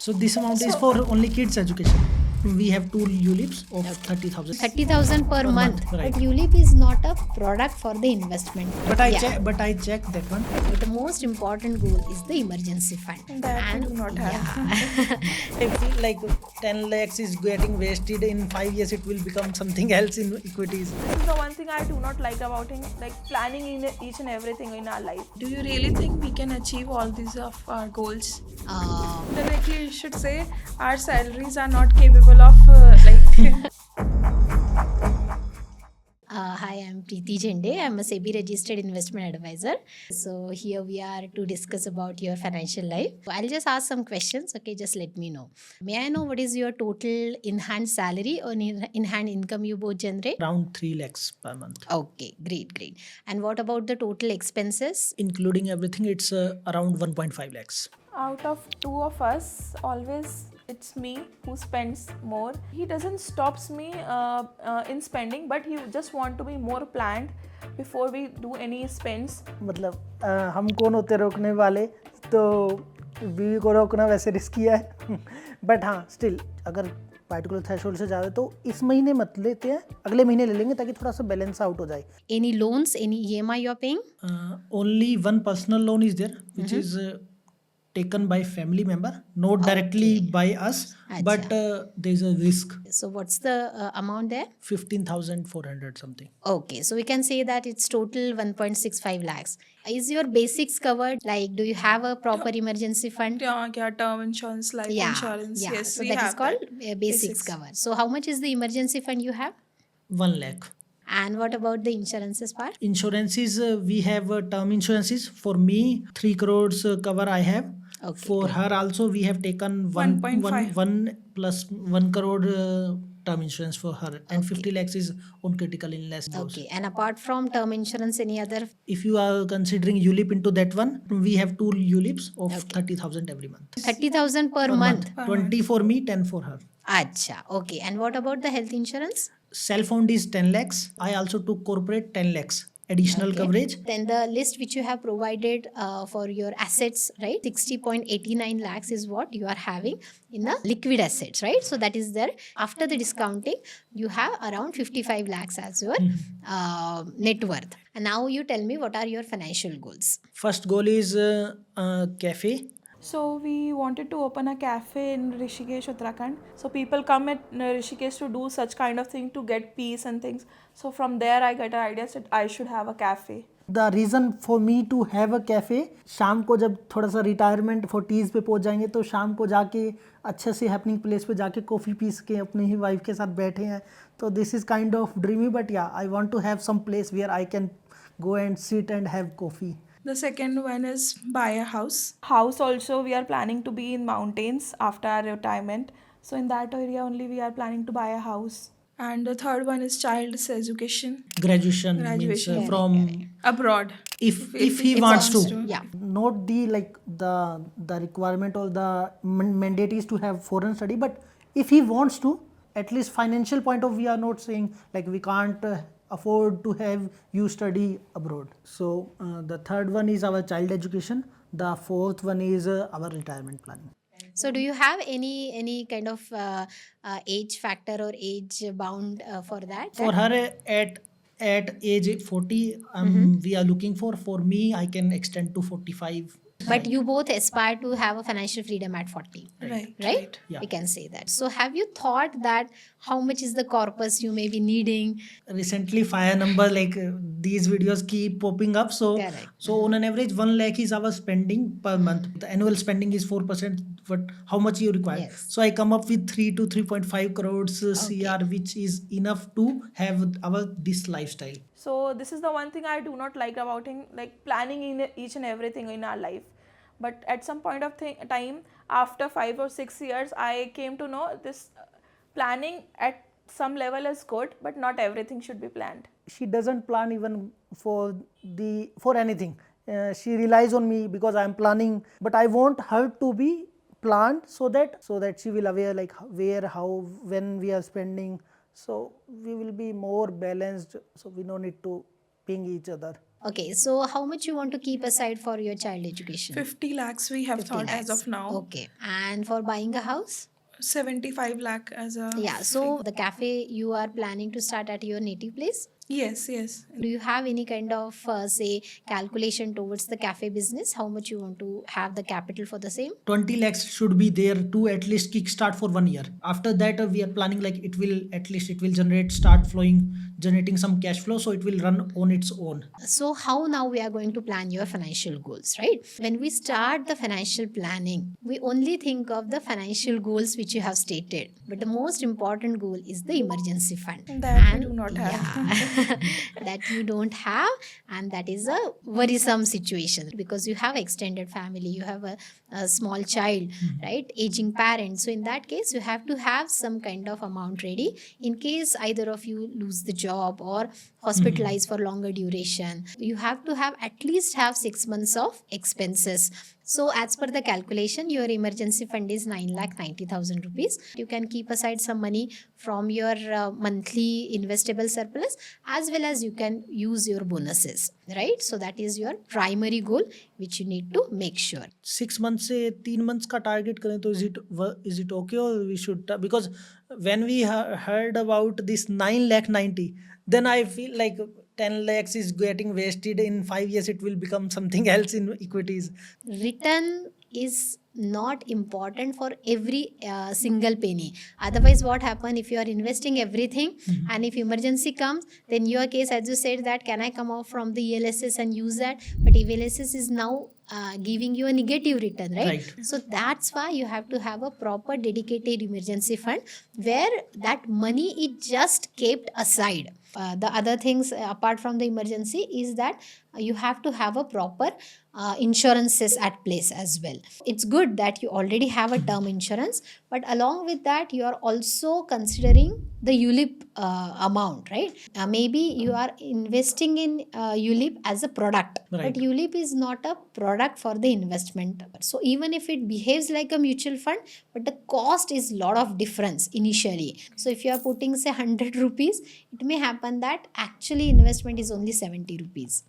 So this amount is for only kids education. We have 2 ULIPs of 30,000. 30,000 per month. right. But ULIP is not a product for the investment. But I check that one. But the most important goal is the emergency fund. That we do not have. Yeah. I feel like 10 lakhs is getting wasted. In 5 years it will become something else in equities. This is the one thing I do not like about it, like planning in each and everything in our life. Do you really think we can achieve all these of our goals? Directly, you should say our salaries are not capable of Hi, I'm Preeti Zende. I'm a SEBI Registered Investment Advisor. So here we are to discuss about your financial life. I'll just ask some questions. Okay, just let me know. May I know what is your total in-hand salary or in-hand income you both generate? Around 3 lakhs per month. Okay, great. And what about the total expenses? Including everything, it's around 1.5 lakhs. Out of two of us, always it's me who spends more. He doesn't stops me in spending, but he just want to be more planned before we do any spends. मतलब हम कौन होते रोकने वाले, तो बीवी को रोकना वैसे रिस्की है बट हाँ स्टिल अगर पार्टिकुलर थ्रेशोल्ड से ज़्यादा तो इस महीने मत लेते हैं, अगले महीने ले लेंगे ताकि थोड़ा सा बैलेंस आउट हो जाए. Any loans, any EMI you're paying? Only one personal loan is there, which is taken by family member, not directly by us, but there's a risk. So what's the amount there? 15,400 something. Okay, so we can say that it's total 1.65 lakhs. Is your basics covered? Like, do you have a proper emergency fund? term insurance, life insurance. Yeah. Yes, So we that is have called that. basics cover. So how much is the emergency fund you have? 1 lakh. And what about the insurances part? Insurances, we have term insurances. For me, 3 crores cover I have. Okay, For her also, we have taken 1.5. 1 plus 1 crore term insurance for her, and 50 lakhs is on critical illness. Okay, and apart from term insurance, any other? If you are considering ULIP into that one, we have 2 ULIPs of 30,000 every month. 30,000 per month? 20 for me, 10 for her. Acha, okay. And what about the health insurance? Self-owned is 10 lakhs. I also took corporate 10 lakhs. Additional coverage. Then the list which you have provided for your assets, right? 60.89 lakhs is what you are having in the liquid assets, right? So that is there. After the discounting, you have around 55 lakhs as your net worth. And now you tell me, what are your financial goals? First goal is cafe. So we wanted to open a cafe in Rishikesh, Uttarakhand. So people come at Rishikesh to do such kind of thing to get peace and things. So from there I got an idea that I should have a cafe. The reason for me to have a cafe, शाम को जब थोड़ा सा retirement 40s पे पहुंच जाएंगे तो शाम को जाके अच्छे से हैपनिंग प्लेस पे जाके कॉफ़ी पीस के अपनी ही वाइफ के साथ बैठे हैं. तो this is kind of dreamy, but yeah I want to have some place where I can go and sit and have coffee. The second one is buy a house. House also we are planning to be in mountains after our retirement. So in that area only we are planning to buy a house. And the third one is child's education. Graduation means Graduation. from Abroad. if he wants to. Yeah. Not the like the requirement or the mandate is to have foreign study, but if he wants to, at least financial point of view, we are not saying like we can't afford to have you study abroad. So the third one is our child education. The fourth one is our retirement planning. So do you have any kind of age factor or age bound for that? For her at age 40, we are looking for. For me, I can extend to 45. But you both aspire to have a financial freedom at 40. Right? Yeah. We can say that. So have you thought that how much is the corpus you may be needing? Recently, fire number like these videos keep popping up. So Correct. so on an average, 1 lakh is our spending per month. The annual spending is 4%. But how much you require? Yes. So I come up with 3 to 3.5 crores CR, which is enough to have our this lifestyle. So this is the one thing I do not like about him, like planning in each and everything in our life. But at some point of time, after 5 or 6 years, I came to know this planning at some level is good, but not everything should be planned. She doesn't plan even for anything. She relies on me because I am planning, but I want her to be planned so that she will aware like where, how, when we are spending. So we will be more balanced. So we don't need to ping each other. Okay, so how much you want to keep aside for your child education? 50 lakhs we have 50 thought as lakhs. of now. Okay, and for buying a house? 75 lakh as a Yeah, so the cafe you are planning to start at your native place? yes. Do you have any kind of say calculation towards the cafe business? How much you want to have the capital for the same? 20 lakhs should be there to at least kickstart for 1 year. After that, we are planning like it will at least it will start flowing, generating some cash flow, so it will run on its own. So how now we are going to plan your financial goals, right? When we start the financial planning, we only think of the financial goals which you have stated, but the most important goal is the emergency fund. That we do not have. Yeah, that you don't have, and that is a worrisome situation because you have extended family, you have a small child, right, aging parent. So in that case you have to have some kind of amount ready in case either of you lose the job or hospitalized for longer duration. You have to have at least have 6 months of expenses. So as per the calculation, your emergency fund is 9,90,000 rupees. You can keep aside some money from your monthly investable surplus, as well as you can use your bonuses, right? So that is your primary goal which you need to make sure. 6 months से 3 months का target करें तो is it okay, or we should, because when we heard about this 9 lakh 90, then I feel like 10 lakhs is getting wasted in 5 years. It will become something else in equities. Return is not important for every single penny. Otherwise what happen if you are investing everything and if emergency comes, then your case, as you said, that can I come off from the ELSS and use that, but ELSS is now giving you a negative return, right? So that's why you have to have a proper dedicated emergency fund where that money is just kept aside. The other things apart from the emergency is that you have to have a proper insurances at place as well. It's good that you already have a term insurance, but along with that you are also considering the ULIP amount, right? Maybe you are investing in ULIP as a product, but ULIP is not a product for the investment. So even if it behaves like a mutual fund, but the cost is lot of difference initially. So if you are putting say 100 rupees, it may happen that actually investment is only 70 rupees.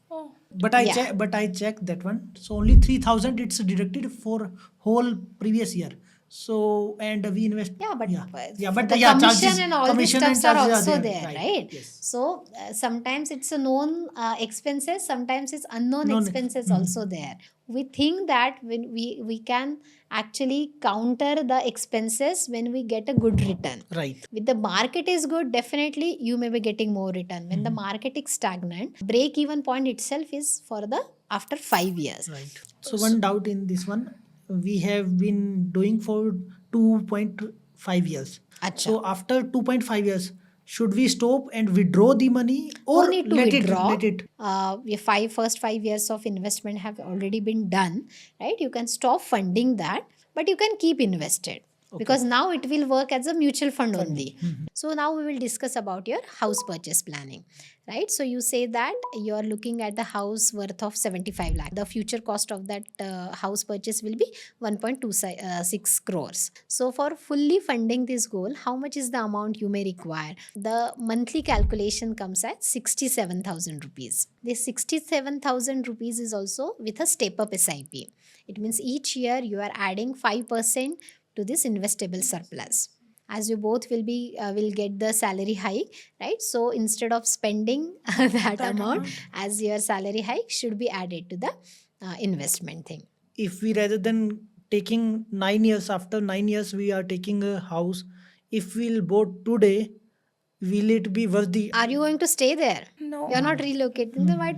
But I checked that one. So only 3,000 it's deducted for whole previous year. So and we invest. But the commission charges, and all these commission and stuffs are charges also there, right? Yes. So sometimes it's a known expenses, sometimes it's unknown expenses also there. We think that when we can actually counter the expenses when we get a good return. Right. With the market is good, definitely you may be getting more return. When the market is stagnant, break even point itself is for the after 5 years. Right. So one doubt in this one, we have been doing for 2.5 years. Acha. So after 2.5 years, should we stop and withdraw the money, or No need to let withdraw. it? First 5 years of investment have already been done, right? You can stop funding that, but you can keep invested. Because now it will work as a mutual fund only. So now we will discuss about your house purchase planning, right? So you say that you are looking at the house worth of 75 lakh. The future cost of that house purchase will be 1.26 crores. So for fully funding this goal, how much is the amount you may require? The monthly calculation comes at 67,000 rupees. This 67,000 rupees is also with a step-up SIP. It means each year you are adding 5% to this investable surplus, as you both will get the salary hike, right? So instead of spending that amount as your salary hike should be added to the investment thing. If we, rather than taking 9 years, after 9 years we are taking a house, if we'll bought today, will it be worth the? Are you going to stay there? No. You are not relocating. Then why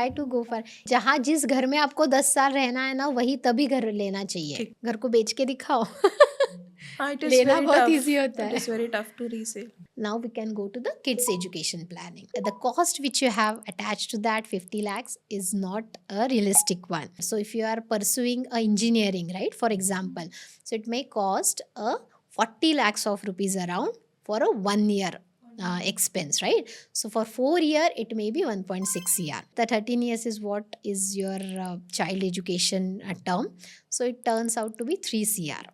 to go for? जहाँ जिस घर में आपको 10 साल रहना है ना, वही तभी घर लेना चाहिए. घर को बेच के दिखाओ. It is लेना very बहुत tough. easy होता है. It is very tough to resell. Now we can go to the kids education planning. The cost which you have attached to that 50 lakhs is not a realistic one. So if you are pursuing a engineering, right, for example, so it may cost a 40 lakhs of rupees around for a 1 year expense, right? So for 4 years it may be 1.6 year. The 13 years is what is your child education term. So it turns out to be 3 CR.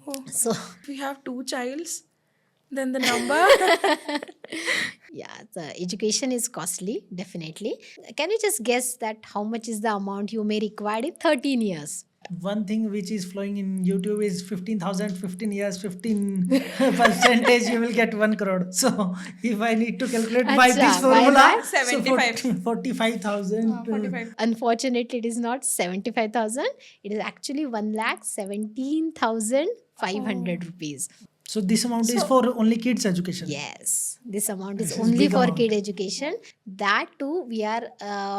Oh. So We have 2 childs. Then the number. Yeah, the education is costly, definitely. Can you just guess that how much is the amount you may require in 13 years? One thing which is flowing in YouTube is 15,000, 15 years, 15 percentage, you will get 1 crore. So if I need to calculate by this Acha, by formula, that? so 75. 45,000. 45. Unfortunately, it is not 75,000. It is actually 1,17,500 rupees. So this amount is So- for only kids education. Yes, this amount is This is only big for amount. kid education. That too, we are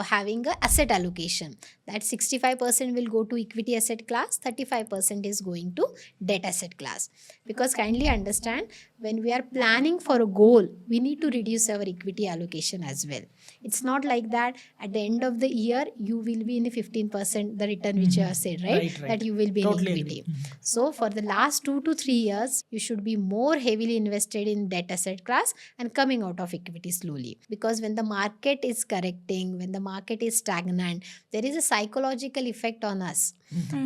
having a asset allocation. That 65% will go to equity asset class, 35% is going to debt asset class. Because kindly understand, when we are planning for a goal, we need to reduce our equity allocation as well. It's not like that at the end of the year, you will be in the 15% the return which you have said, right? Right, right. That you will be Totally in agree. equity. So for the last 2 to 3 years, you should be more heavily invested in debt asset class and coming out of equity slowly. Because when the market is correcting, when the market is stagnant, there is a psychological effect on us,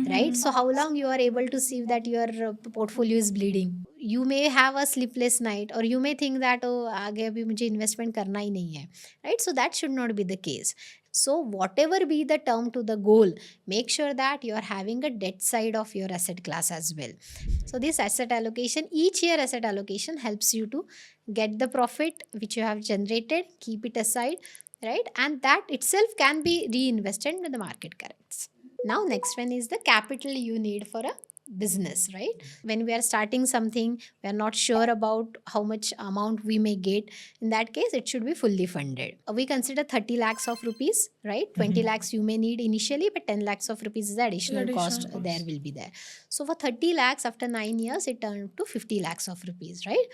right? So how long you are able to see that your portfolio is bleeding? You may have a sleepless night, or you may think that oh आगे अभी मुझे investment करना ही नहीं है, right? So that should not be the case. So whatever be the term to the goal, make sure that you are having a debt side of your asset class as well. So this asset allocation, each year asset allocation helps you to get the profit which you have generated, keep it aside, right? And that itself can be reinvested when the market corrects. Now next one is the capital you need for a business, right? When we are starting something, we are not sure about how much amount we may get. In that case, it should be fully funded. We consider 30 lakhs of rupees, right? 20 lakhs you may need initially, but 10 lakhs of rupees is the additional cost there will be there. So for 30 lakhs after 9 years, it turned to 50 lakhs of rupees, right?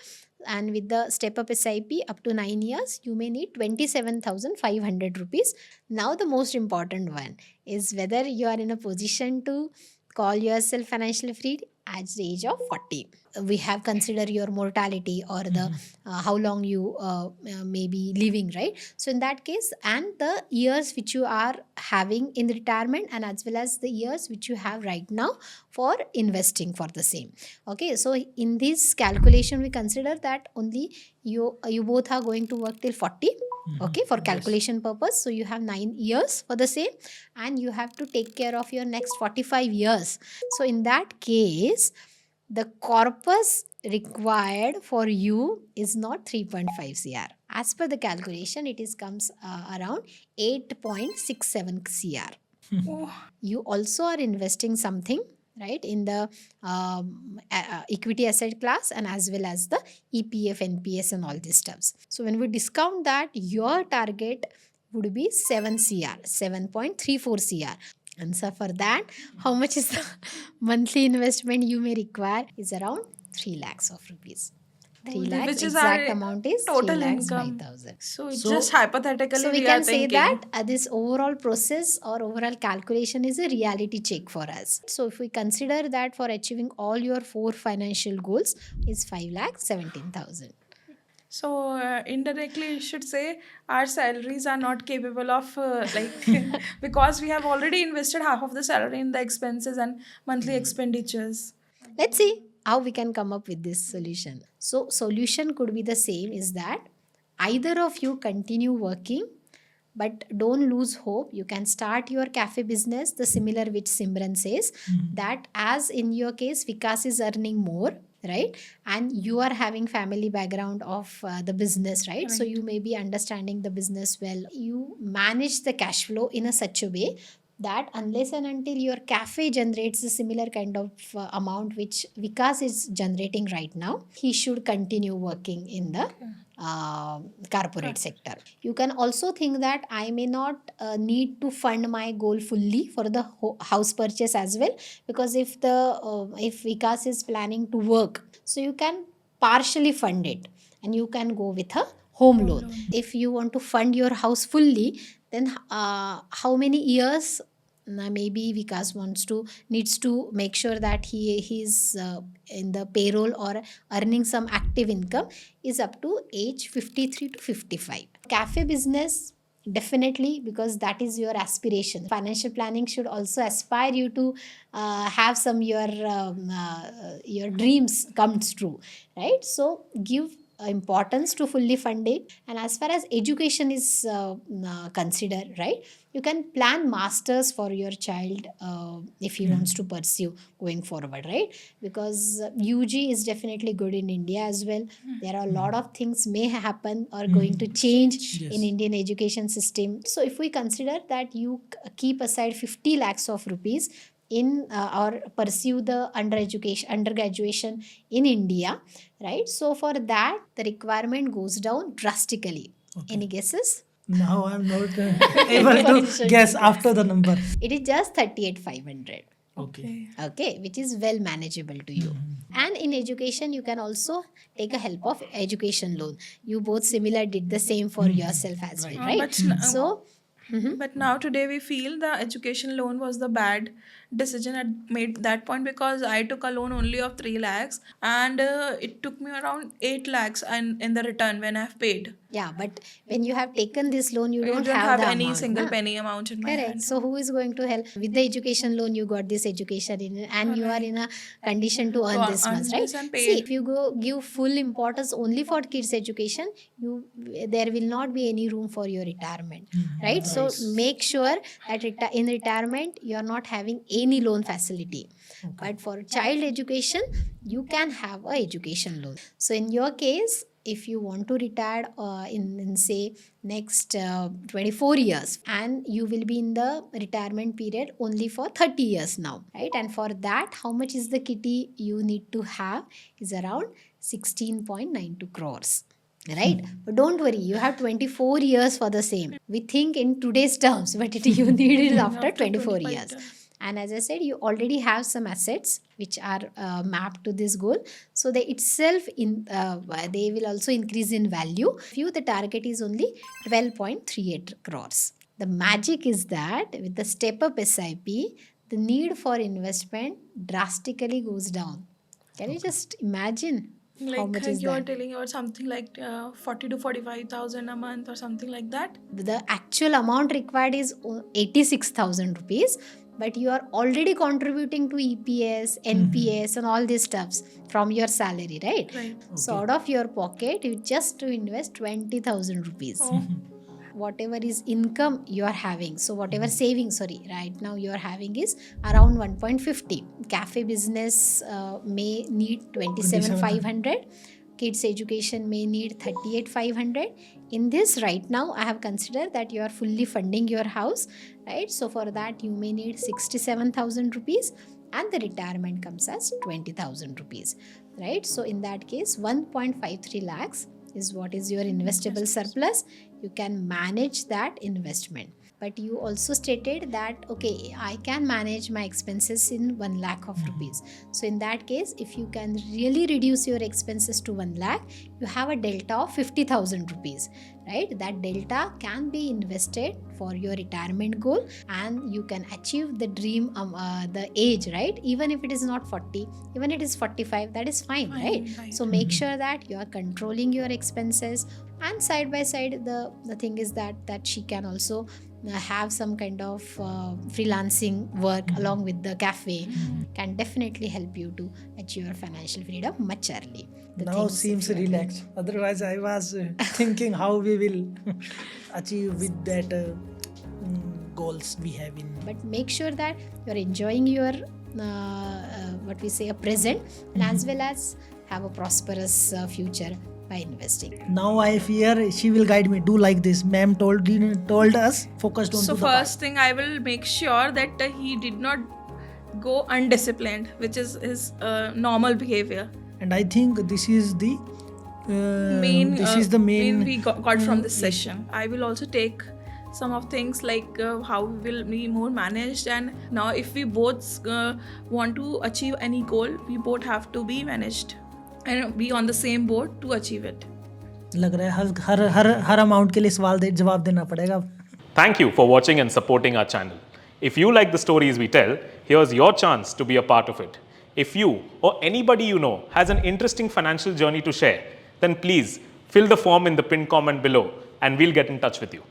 And with the step up SIP up to 9 years, you may need 27,500 rupees. Now the most important one is whether you are in a position to call yourself financially free at the age of 40. We have considered your mortality or the how long you may be living, right? So in that case, and the years which you are having in retirement, and as well as the years which you have right now for investing for the same. Okay, so in this calculation we consider that only you both are going to work till 40. Okay, for calculation purpose. So you have 9 years for the same, and you have to take care of your next 45 years. So in that case, the corpus required for you is not 3.5 cr. As per the calculation, it is comes around 8.67 cr. You also are investing something, right, in the equity asset class, and as well as the EPF, NPS and all these stuffs. So when we discount that, your target would be 7 cr, 7.34 cr. And so for that, how much is the monthly investment you may require is around 3 lakhs of rupees. 3 lakhs, which is exact our amount is 3 total lakhs income. 5,000. So it's So- just hypothetically So we are can say thinking. that this overall process or overall calculation is a reality check for us. So if we consider that for achieving all your 4 financial goals is 5,17,000. So indirectly, you should say our salaries are not capable of because we have already invested half of the salary in the expenses and monthly expenditures. Let's see how we can come up with this solution. So solution could be the same, is that either of you continue working, but don't lose hope. You can start your cafe business, the similar which Simran says, that as in your case, Vikas is earning more, right? And you are having family background of the business, right? So you may be understanding the business well. You manage the cash flow in a such a way that unless and until your cafe generates a similar kind of amount which Vikas is generating right now, he should continue working in the corporate sector. You can also think that I may not need to fund my goal fully for the house purchase as well, because if Vikas is planning to work, so you can partially fund it and you can go with a home loan. If you want to fund your house fully, then how many years maybe Vikas needs to make sure that he's in the payroll or earning some active income is up to age 53 to 55. Cafe business definitely, because that is your aspiration. Financial planning should also aspire you to have some your dreams comes true, right? So give importance to fully funding. And as far as education is considered, right, you can plan masters for your child if he wants to pursue going forward, right? Because UG is definitely good in India as well. There are a lot of things may happen or going to change in Indian education system. So if we consider that you keep aside 50 lakhs of rupees in or pursue the undergraduation in India, right? So for that, the requirement goes down drastically. Any guesses? Now I'm not able to guess after the number. It is just 38,500. Okay. Okay, which is well manageable to you. And in education, you can also take a help of education loan. You both similar did the same for yourself as well, right? So But now today we feel the education loan was the bad decision at made that point, because I took a loan only of 3 lakhs and it took me around 8 lakhs and in the return when I've paid. yeah, but when you have taken this loan, you I don't don't have the any amount, single na? penny amount in my Correct. hand. So who is going to help with the education loan? You got this education in, and you are in a condition to earn this earn much, right? this and See, paid. if you go give full importance only for kids education, there will not be any room for your retirement, right? So make sure that in retirement you are not having any loan facility. But for child education, you can have a education loan. So in your case, if you want to retire in say next 24 years, and you will be in the retirement period only for 30 years now, right? And for that, how much is the kitty you need to have is around 16.92 crores. Right? But don't worry, you have 24 years for the same. We think in today's terms, but you need it after 24 years. And as I said, you already have some assets which are mapped to this goal. So they itself, they will also increase in value. For you, the target is only 12.38 crores. The magic is that with the step-up SIP, the need for investment drastically goes down. Can you just imagine? How much is you are that? telling about something like 40 to 45,000 a month or something like that. The actual amount required is 86,000 rupees, but you are already contributing to EPS, NPS, and all these stuffs from your salary, right? Right. So out of your pocket, you just to invest 20,000 rupees. Whatever is income you are having, so whatever savings, right now you are having is around 1.50. Cafe business may need 27,500. Kids education may need 38,500. In this right now, I have considered that you are fully funding your house, right? So for that, you may need 67,000 rupees, and the retirement comes as 20,000 rupees, right? So in that case, 1.53 lakhs is what is your investable surplus. You can manage that investment. But you also stated that, okay, I can manage my expenses in 1 lakh of rupees. So in that case, if you can really reduce your expenses to 1 lakh, you have a delta of 50,000 rupees, right? That delta can be invested for your retirement goal, and you can achieve the dream, the age, right? Even if it is not 40, even it is 45, that is fine, right? So make sure that you are controlling your expenses, and side by side, the thing is that she can also have some kind of freelancing work along with the cafe, can definitely help you to achieve your financial freedom much early. Now seems relaxed. Otherwise, I was thinking how we will achieve with that goals we have in. But make sure that you're enjoying your what we say a present, and as well as have a prosperous future by investing. Now I fear she will guide me. Do like this. Ma'am told us focused on. So the part. first thing, I will make sure that he did not go undisciplined, which is his normal behavior. And I think this is the Main we got from this like- session. I will also take some of things like how we will be more managed, and now if we both want to achieve any goal, we both have to be managed and be on the same boat to achieve it. लग रहा है हर amount के लिए जवाब देना पड़ेगा. Thank you for watching and supporting our channel. If you like the stories we tell, here's your chance to be a part of it. If you or anybody you know has an interesting financial journey to share, then please fill the form in the pinned comment below and we'll get in touch with you.